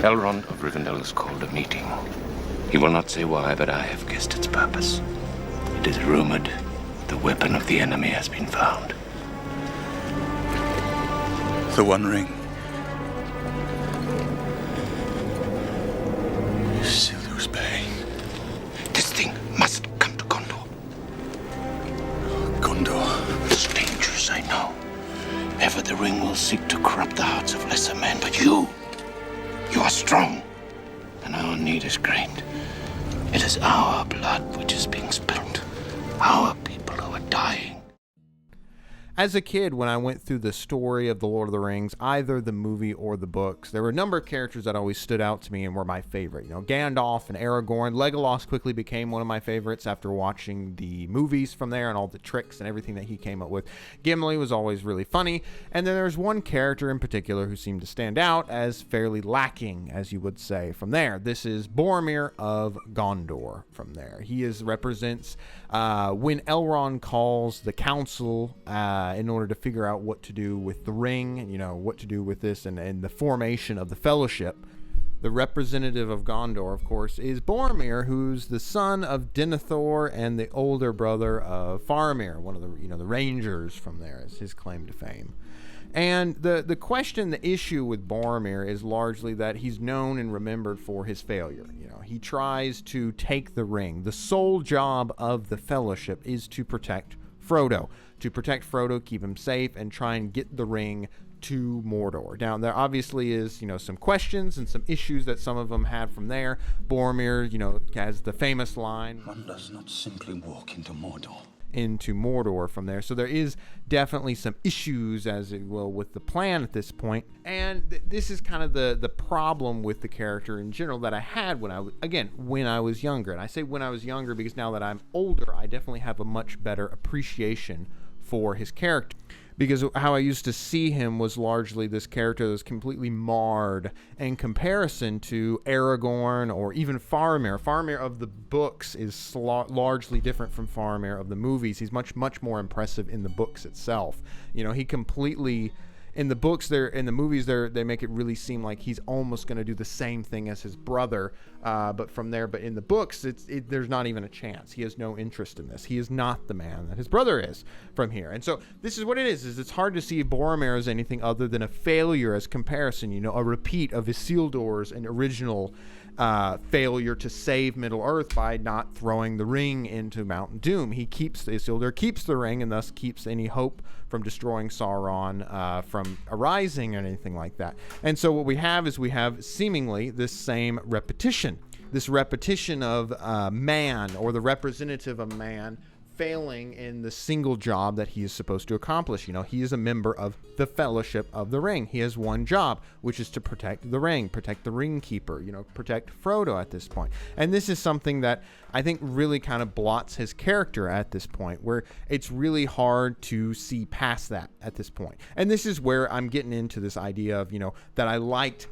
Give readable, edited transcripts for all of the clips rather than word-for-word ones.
Elrond of Rivendell has called a meeting. He will not say why, but I have guessed its purpose. It is rumored the weapon of the enemy has been found. The One Ring. Isildur's bane. This thing must come to Gondor. Gondor. It's dangerous, I know. Ever the ring will seek to corrupt the hearts of lesser men, but you are strong, and our need is great. It is our blood which is being spilled. Our people who are dying. As a kid, when I went through the story of The Lord of the Rings, either the movie or the books, there were a number of characters that always stood out to me and were my favorite. You know, Gandalf and Aragorn. Legolas quickly became one of my favorites after watching the movies from there and all the tricks and everything that he came up with. Gimli was always really funny. And then there's one character in particular who seemed to stand out as fairly lacking, as you would say, from there. This is Boromir of Gondor from there. He represents when Elrond calls the council in order to figure out what to do with the ring, you know, what to do with this and the formation of the fellowship. The representative of Gondor, of course, is Boromir, who's the son of Denethor and the older brother of Faramir, one of the, the Rangers from there, is his claim to fame. And the issue with Boromir is largely that he's known and remembered for his failure. You know, he tries to take the ring. The sole job of the Fellowship is to protect Frodo, keep him safe, and try and get the ring to Mordor. Now, there obviously is, some questions and some issues that some of them had from there. Boromir, has the famous line, "One does not simply walk into Mordor from there. So there is definitely some issues, as it will, with the plan at this point. And this is kind of the problem with the character in general that I had when I was younger. And I say when I was younger because now that I'm older, I definitely have a much better appreciation for his character. Because how I used to see him was largely this character that was completely marred in comparison to Aragorn or even Faramir. Faramir of the books is largely different from Faramir of the movies. He's much, much more impressive in the books itself. He completely... In the books, in the movies, they make it really seem like he's almost going to do the same thing as his brother, but in the books, there's not even a chance. He has no interest in this. He is not the man that his brother is from here. And so this is what it is it's hard to see Boromir as anything other than a failure as comparison, a repeat of Isildur's and original failure to save Middle-earth by not throwing the ring into Mount Doom. Isildur keeps the ring and thus keeps any hope from destroying Sauron from arising or anything like that. And so what we have seemingly this same repetition. This repetition of man, or the representative of man, failing in the single job that he is supposed to accomplish. He is a member of the Fellowship of the Ring. He has one job, which is to protect the ring, protect the ring keeper, protect Frodo at this point. And this is something that I think really kind of blots his character at this point, where it's really hard to see past that at this point. And this is where I'm getting into this idea of, that I liked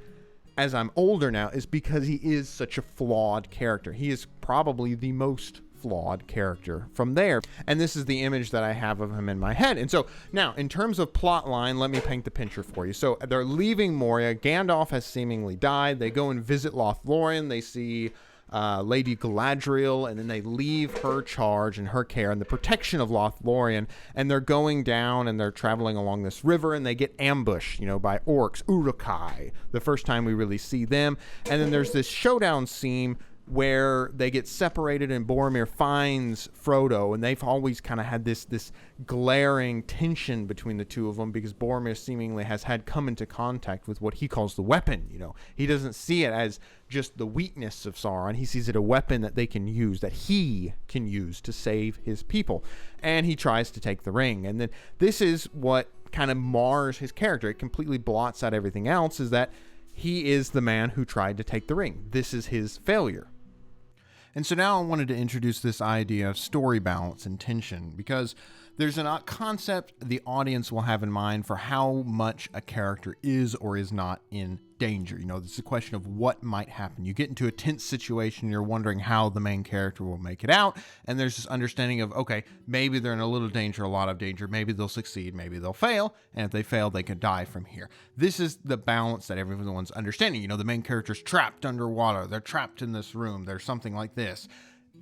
as I'm older now, is because he is such a flawed character. He is probably the most flawed character from there. And this is the image that I have of him in my head. And so now, in terms of plot line, let me paint the picture for you. So they're leaving Moria. Gandalf has seemingly died. They go and visit Lothlorien. They see Lady Galadriel, and then they leave her charge and her care and the protection of Lothlorien, and they're going down and they're traveling along this river, and they get ambushed, by orcs, Uruk-Hai, the first time we really see them. And then there's this showdown scene where they get separated and Boromir finds Frodo, and they've always kind of had this glaring tension between the two of them because Boromir seemingly has had come into contact with what he calls the weapon. He doesn't see it as just the weakness of Sauron. He sees it a weapon that they can use, that he can use to save his people. And he tries to take the ring. And then this is what kind of mars his character. It completely blots out everything else, is that he is the man who tried to take the ring. This is his failure. And so now I wanted to introduce this idea of story balance and tension, because there's a concept the audience will have in mind for how much a character is or is not in danger. This is a question of what might happen. You get into a tense situation, you're wondering how the main character will make it out, and there's this understanding of, okay, maybe they're in a little danger, a lot of danger, maybe they'll succeed, maybe they'll fail, and if they fail, they could die from here. This is the balance that everyone's understanding. The main character's trapped underwater, they're trapped in this room, there's something like this.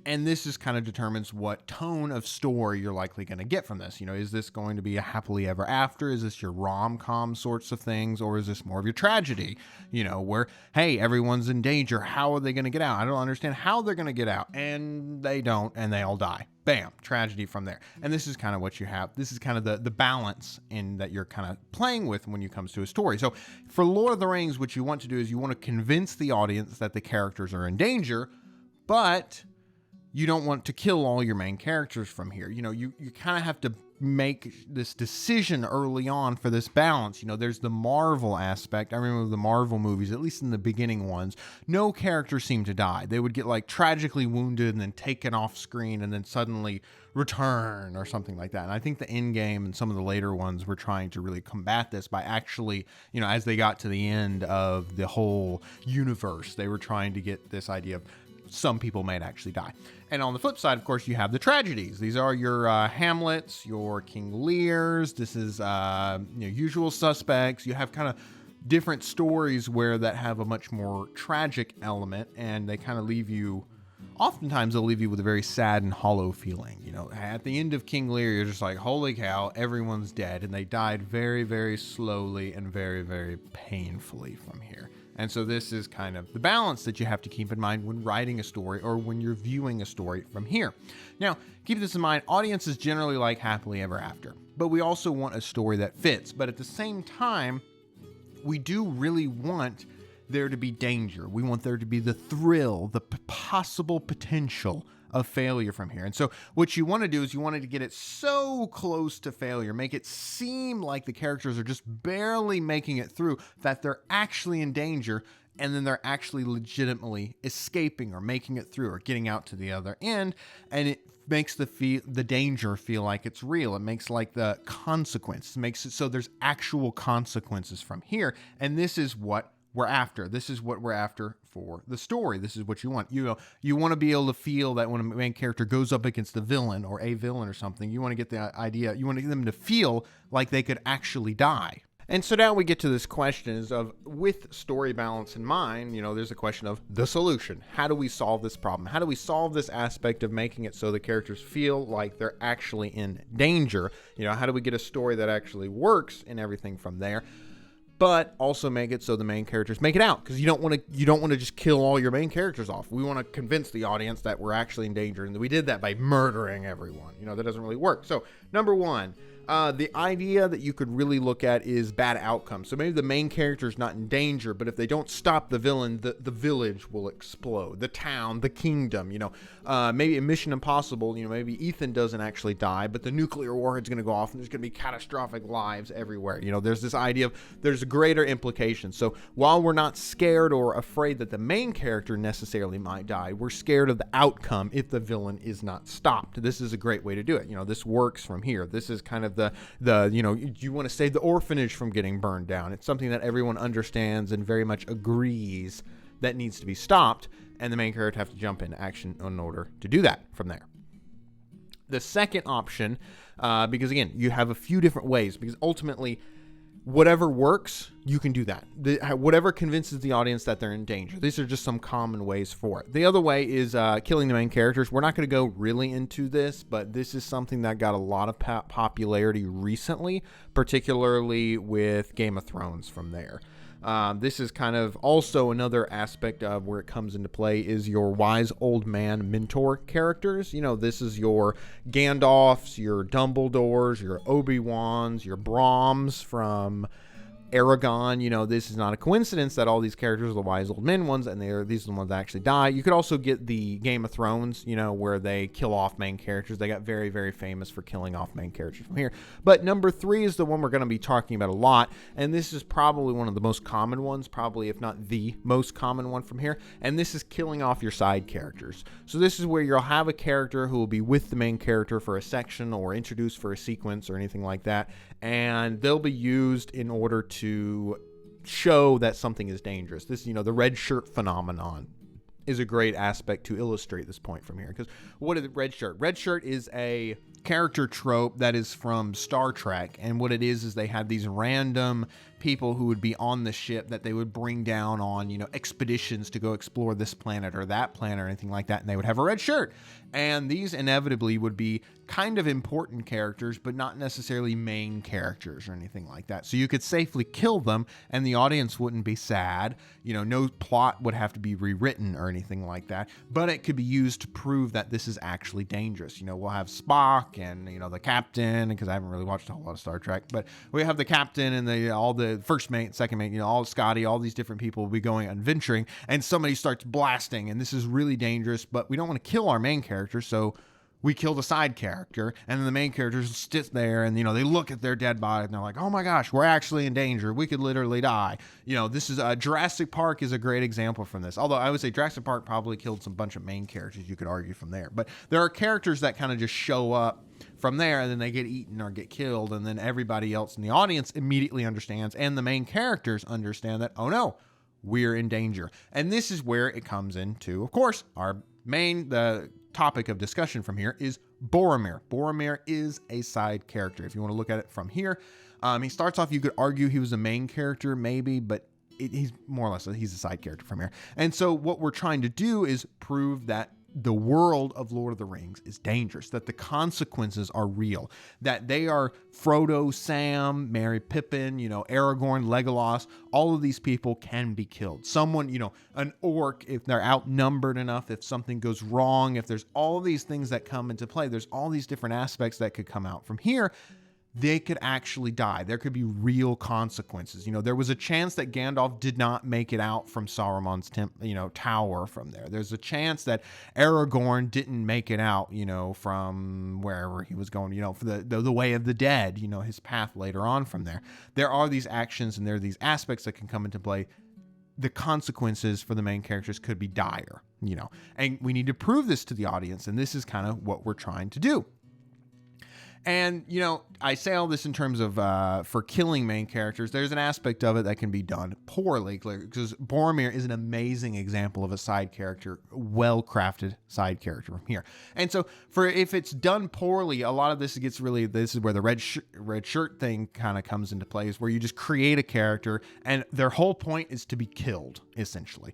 And this is kind of determines what tone of story you're likely going to get from this. Is this going to be a happily ever after? Is this your rom-com sorts of things? Or is this more of your tragedy? Where, hey, everyone's in danger. How are they going to get out? I don't understand how they're going to get out. And they don't, and they all die. Bam, tragedy from there. And this is kind of what you have. This is kind of the balance in that you're kind of playing with when it comes to a story. So for Lord of the Rings, what you want to do is you want to convince the audience that the characters are in danger, but you don't want to kill all your main characters from here. You kind of have to make this decision early on for this balance. There's the Marvel aspect. I remember the Marvel movies, at least in the beginning ones, no character seemed to die. They would get tragically wounded and then taken off screen and then suddenly return or something like that. And I think the Endgame and some of the later ones were trying to really combat this by actually, as they got to the end of the whole universe, they were trying to get this idea of some people might actually die. And on the flip side, of course, you have the tragedies. These are your Hamlets, your King Lears. This is Usual Suspects. You have kind of different stories where that have a much more tragic element, and they kind of leave you. Oftentimes, they'll leave you with a very sad and hollow feeling. At the end of King Lear, you're just like, holy cow, everyone's dead, and they died very, very slowly and very, very painfully from here. And so this is kind of the balance that you have to keep in mind when writing a story or when you're viewing a story from here. Now, keep this in mind, audiences generally like happily ever after, but we also want a story that fits. But at the same time, we do really want there to be danger. We want there to be the thrill, the possible potential of failure from here. And so what you want to do is you want to get it so close to failure, make it seem like the characters are just barely making it through, that they're actually in danger, and then they're actually legitimately escaping or making it through or getting out to the other end. And it makes the danger feel like it's real. It makes the consequence, it makes it so there's actual consequences from here. And this is what we're after. This is what we're after for the story. This is what you want. You want to be able to feel that when a main character goes up against a villain or something, you want to get the idea, you want to get them to feel like they could actually die. And so now we get to this question of, with story balance in mind, there's a question of the solution. How do we solve this problem? How do we solve this aspect of making it so the characters feel like they're actually in danger? How do we get a story that actually works and everything from there? But also make it so the main characters make it out, because you don't want to just kill all your main characters off. We want to convince the audience that we're actually in danger, and we did that by murdering everyone. That doesn't really work. So number one, the idea that you could really look at is bad outcomes. So maybe the main character is not in danger, but if they don't stop the villain, the village will explode, the town, the kingdom. Maybe in Mission Impossible, maybe Ethan doesn't actually die, but the nuclear warhead's going to go off, and there's going to be catastrophic lives everywhere. There's this idea of there's a greater implication. So while we're not scared or afraid that the main character necessarily might die, we're scared of the outcome if the villain is not stopped. This is a great way to do it. This works from here. This is kind of the you want to save the orphanage from getting burned down. It's something that everyone understands and very much agrees that needs to be stopped, and the main character have to jump into action in order to do that from there. The second option, because again, you have a few different ways, because ultimately whatever works, you can do that. Whatever convinces the audience that they're in danger. These are just some common ways for it. The other way is killing the main characters. We're not going to go really into this, but this is something that got a lot of popularity recently, particularly with Game of Thrones from there. This is kind of also another aspect of where it comes into play is your wise old man mentor characters. This is your Gandalfs, your Dumbledores, your Obi-Wans, your Broms from Aragorn, this is not a coincidence that all these characters are the wise old men ones, and these are the ones that actually die. You could also get the Game of Thrones, where they kill off main characters. They got very, very famous for killing off main characters from here. But number 3 is the one we're going to be talking about a lot, and this is probably one of the most common ones, probably if not the most common one from here, and this is killing off your side characters. So this is where you'll have a character who will be with the main character for a section or introduced for a sequence or anything like that, and they'll be used in order to show that something is dangerous. This, the red shirt phenomenon is a great aspect to illustrate this point from here. Because what is red shirt? Red shirt is a character trope that is from Star Trek, and what it is they have these random people who would be on the ship that they would bring down on, expeditions to go explore this planet or that planet or anything like that, and they would have a red shirt. And these inevitably would be kind of important characters, but not necessarily main characters or anything like that. So you could safely kill them, and the audience wouldn't be sad. No plot would have to be rewritten or anything like that, but it could be used to prove that this is actually dangerous. We'll have Spock and, the captain, because I haven't really watched a whole lot of Star Trek, but we have the captain and all the first mate, second mate, all Scotty, all these different people will be going adventuring, and somebody starts blasting, and this is really dangerous, but we don't want to kill our main character, so we kill the side character, and then the main characters sit there and, they look at their dead body and they're like, oh my gosh, we're actually in danger. We could literally die. This is Jurassic Park is a great example from this. Although I would say Jurassic Park probably killed some bunch of main characters, you could argue from there. But there are characters that kind of just show up from there, and then they get eaten or get killed, and then everybody else in the audience immediately understands, and the main characters understand that, oh no, we're in danger. And this is where it comes into, of course, the topic of discussion from here is Boromir. Boromir is a side character. If you want to look at it from here, he starts off, you could argue he was a main character maybe, but he's more or less, he's a side character from here. And so what we're trying to do is prove that the world of Lord of the Rings is dangerous, that the consequences are real, that they are Frodo, Sam, Merry Pippin, Aragorn, Legolas, all of these people can be killed. Someone, an orc, if they're outnumbered enough, if something goes wrong, if there's all these things that come into play, there's all these different aspects that could come out from here. They could actually die. There could be real consequences. There was a chance that Gandalf did not make it out from Sauron's tower from there. There's a chance that Aragorn didn't make it out, from wherever he was going, for the way of the dead, his path later on from there. There are these actions and there are these aspects that can come into play. The consequences for the main characters could be dire, and we need to prove this to the audience. And this is kind of what we're trying to do. And, I say all this in terms of for killing main characters. There's an aspect of it that can be done poorly, because Boromir is an amazing example of a side character, well-crafted side character from here. And so if it's done poorly, a lot of this is where the red shirt thing kind of comes into play, is where you just create a character and their whole point is to be killed, essentially.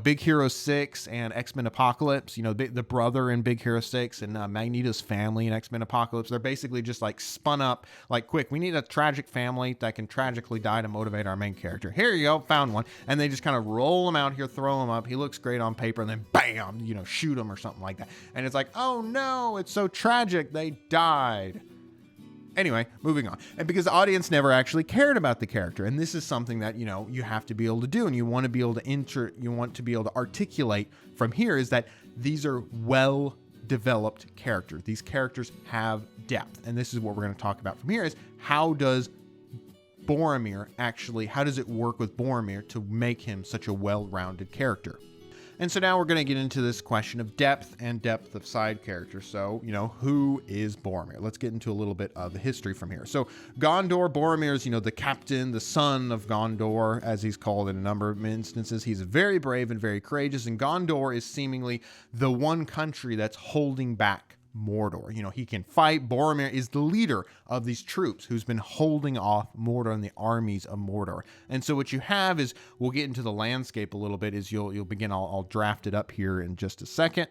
Big Hero 6 and X-Men Apocalypse, the brother in Big Hero 6 and Magneto's family in X-Men Apocalypse, they're basically just like spun up, like, quick, we need a tragic family that can tragically die to motivate our main character. Here you go, found one. And they just kind of roll him out here, throw him up. He looks great on paper, and then bam, shoot him or something like that. And it's like, oh no, it's so tragic, they died. Anyway, moving on. And because the audience never actually cared about the character, and this is something that, you have to be able to do, and you want to be able to articulate from here, is that these are well-developed characters. These characters have depth, and this is what we're going to talk about from here, is how does it work with Boromir to make him such a well-rounded character? And so now we're going to get into this question of depth and depth of side characters. So, who is Boromir? Let's get into a little bit of the history from here. So Boromir is, the captain, the son of Gondor, as he's called in a number of instances. He's very brave and very courageous, and Gondor is seemingly the one country that's holding back Mordor. He can fight. Boromir is the leader of these troops who's been holding off Mordor and the armies of Mordor. And so what you have is, we'll get into the landscape a little bit, is you'll begin, I'll draft it up here in just a second.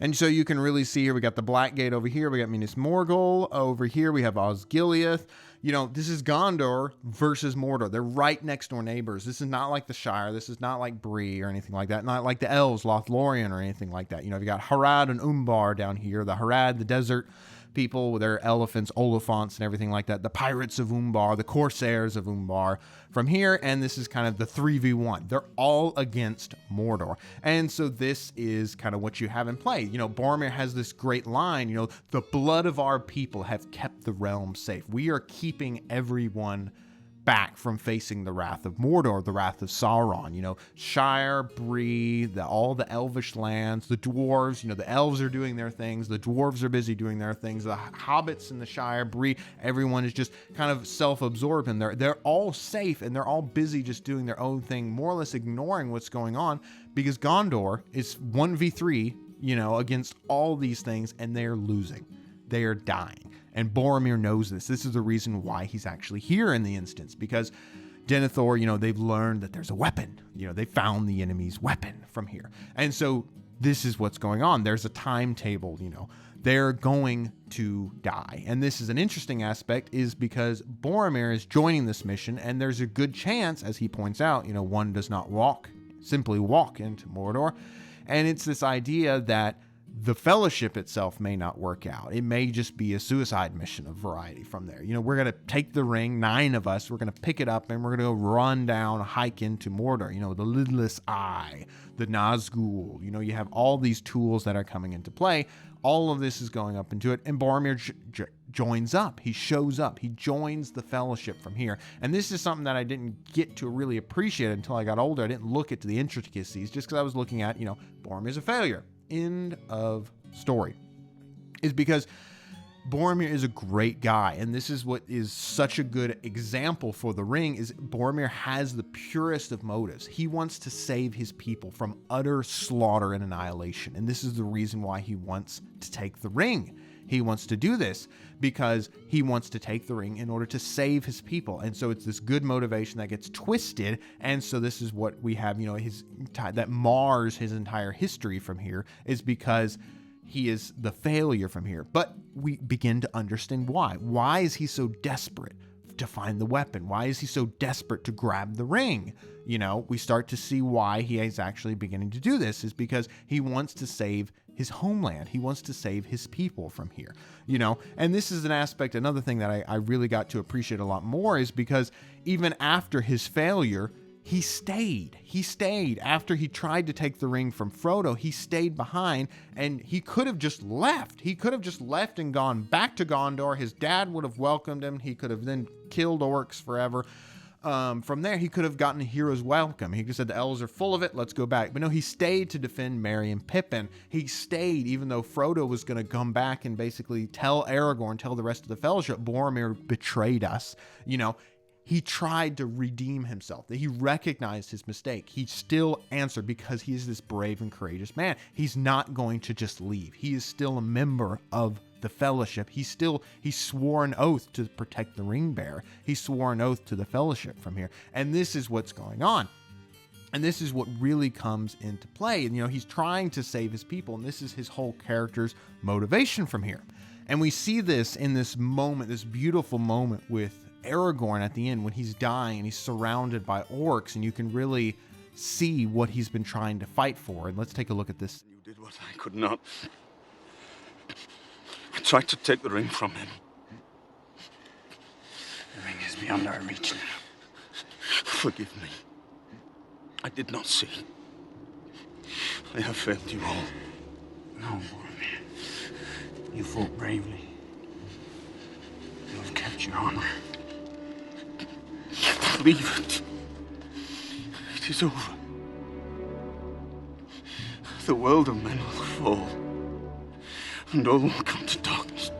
And so you can really see here, we got the Black Gate over here, we got Minas Morgul over here, we have Osgiliath. This is Gondor versus Mordor. They're right next door neighbors. This is not like the Shire. This is not like Bree or anything like that. Not like the Elves, Lothlorien or anything like that. You got Harad and Umbar down here, the Harad, the desert people with their elephants, Oliphants, and everything like that. The pirates of Umbar, the corsairs of Umbar from here. And this is kind of the 3v1. They're all against Mordor. And so this is kind of what you have in play. You know, Boromir has this great line, you know, the blood of our people have kept the realm safe. We are keeping everyone back from facing the wrath of Mordor, the wrath of Sauron. You know, Shire, Bree, all the elvish lands, the dwarves, you know, the elves are doing their things, the dwarves are busy doing their things, the hobbits in the Shire, Bree, everyone is just kind of self-absorbed, and they're all safe, and they're all busy just doing their own thing, more or less ignoring what's going on, because Gondor is 1v3, you know, against all these things, and they're losing. They are dying. And Boromir knows this. This is the reason why he's actually here in the instance, because Denethor, you know, they've learned that there's a weapon. You know, they found the enemy's weapon from here. And so this is what's going on. There's a timetable, you know, they're going to die. And this is an interesting aspect, is because Boromir is joining this mission, and there's a good chance, as he points out, you know, one does not simply walk into Mordor. And it's this idea that the fellowship itself may not work out. It may just be a suicide mission of variety from there. You know, we're going to take the ring, 9 of us, we're going to pick it up, and we're going to go run down, hike into Mordor. You know, the lidless eye, the Nazgul, you know, you have all these tools that are coming into play. All of this is going up into it, and Boromir joins up. He shows up. He joins the fellowship from here. And this is something that I didn't get to really appreciate until I got older. I didn't look into the intricacies just because I was looking at, you know, Boromir's a failure. End of story. Is because Boromir is a great guy, and this is what is such a good example for the ring, is Boromir has the purest of motives. He wants to save his people from utter slaughter and annihilation, and this is the reason why he wants to take the ring. He wants to do this because he wants to take the ring in order to save his people. And so it's this good motivation that gets twisted. And so this is what we have, you know, that mars his entire history from here, is because he is the failure from here. But we begin to understand why. Why is he so desperate to find the weapon? Why is he so desperate to grab the ring? You know, we start to see why he is actually beginning to do this, is because he wants to save his homeland. He wants to save his people from here, you know. And this is an aspect, another thing that I really got to appreciate a lot more, is because even after his failure, he stayed. He stayed. After he tried to take the ring from Frodo, he stayed behind, and he could have just left. He could have just left and gone back to Gondor. His dad would have welcomed him. He could have then killed orcs forever. From there, he could have gotten a hero's welcome. He just said, the elves are full of it, let's go back. But no, he stayed to defend Merry and Pippin. He stayed even though Frodo was going to come back and basically tell Aragorn, tell the rest of the fellowship, Boromir betrayed us. You know, he tried to redeem himself. He recognized his mistake. He still answered, because he is this brave and courageous man. He's not going to just leave. He is still a member of the fellowship. He swore an oath to protect the ring bearer. He swore an oath to the fellowship from here. And this is what's going on. And this is what really comes into play. And, you know, he's trying to save his people. And this is his whole character's motivation from here. And we see this in this moment, this beautiful moment with Aragorn at the end when he's dying and he's surrounded by orcs. And you can really see what he's been trying to fight for. And let's take a look at this. You did what I could not. I tried to take the ring from him. The ring is beyond our reach now. Forgive me. I did not see. I have failed you all. No, Boromir. You fought bravely. You have kept your honor. Leave it. It is over. The world of men will fall. And all will come to darkness.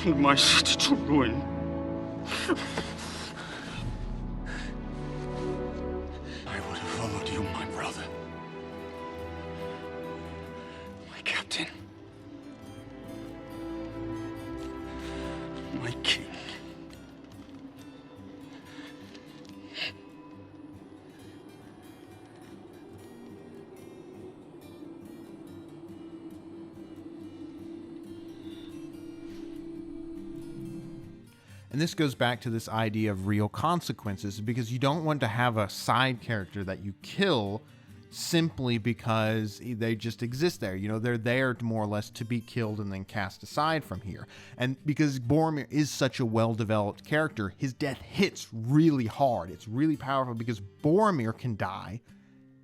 And my city to ruin. I would have followed you, my brother. My captain. My king. And this goes back to this idea of real consequences, because you don't want to have a side character that you kill simply because they just exist there. You know, they're there more or less to be killed and then cast aside from here. And because Boromir is such a well-developed character, his death hits really hard. It's really powerful because Boromir can die.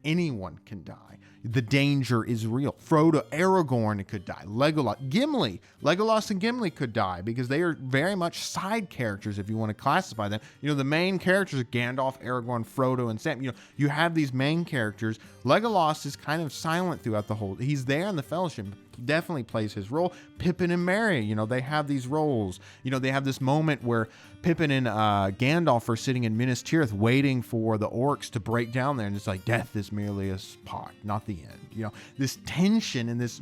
Anyone can die. The danger is real. Frodo, Aragorn could die. Legolas and Gimli could die because they are very much side characters if you want to classify them. You know, the main characters are Gandalf, Aragorn, Frodo, and Sam. You know, you have these main characters. Legolas is kind of silent throughout the whole. He's there in the Fellowship. Definitely plays his role. Pippin and Merry, you know, they have these roles. You know, they have this moment where Pippin and Gandalf are sitting in Minas Tirith waiting for the orcs to break down there, and it's like, death is merely a spot, not the end. You know, this tension and this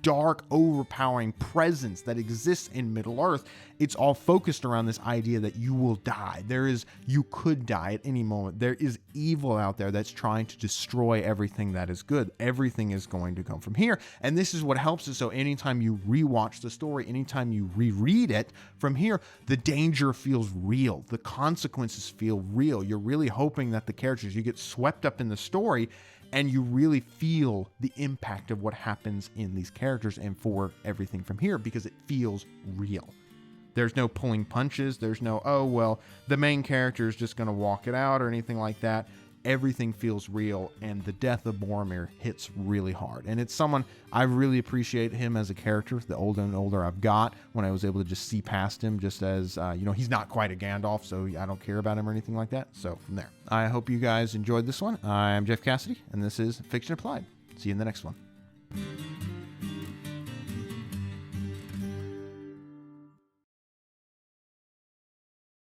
dark, overpowering presence that exists in Middle-earth, it's all focused around this idea that you will die. You could die at any moment. There is evil out there that's trying to destroy everything that is good. Everything is going to come from here. And this is what helps us. So anytime you rewatch the story, anytime you reread it from here, the danger feels real. The consequences feel real. You're really hoping that the characters, you get swept up in the story and you really feel the impact of what happens in these characters and for everything from here because it feels real. There's no pulling punches. There's no, oh, well, the main character is just going to walk it out or anything like that. Everything feels real, and the death of Boromir hits really hard. And it's someone, I really appreciate him as a character. The older and older I've got, when I was able to just see past him, just as, you know, he's not quite a Gandalf, so I don't care about him or anything like that. So from there, I hope you guys enjoyed this one. I'm Jeff Cassidy, and this is Fiction Applied. See you in the next one.